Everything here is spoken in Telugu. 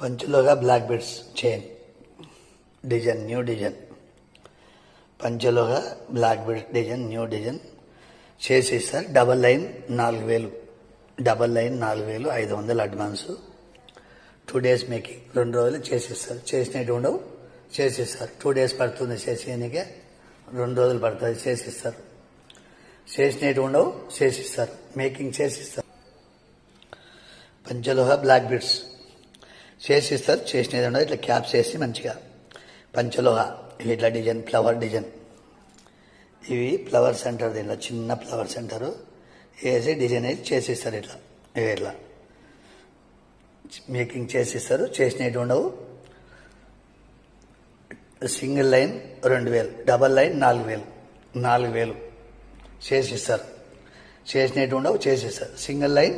పంచులోగా black beads chain design new design పంచులోగా black bead design new design చేసి sir. Double line 4000, double line 4500 advance. 2 days making, 2 రోజులు చేసిస్తారు. చేసినట్టు ఉండవు, చేసిస్తారు. 2 days పడుతుంది చేసేయనికే, 2 రోజులు పడుతుంది చేసిస్తారు. చేసినట్టు ఉండవు, చేసిస్తారు. మేకింగ్ చేసిస్తారు. పంచలోహ బ్లాక్ బీడ్స్ చేసిస్తారు. చేసినది ఉండదు, ఇట్లా క్యాప్స్ వేసి మంచిగా పంచలోహ ఇట్లా డిజైన్, ఫ్లవర్ డిజైన్. ఇవి ఫ్లవర్ సెంటర్, దీంట్లో చిన్న ఫ్లవర్ సెంటరు వేసి డిజైన్ వేసి చేసిస్తారు. ఇట్లా ఇట్లా మేకింగ్ చేసిస్తారు. చేసినట్టు ఉండవు. సింగిల్ లైన్ 2000, డబల్ లైన్ 4000 చేసిస్తారు. చేసినట్టు ఉండవు, చేసిస్తారు. Single line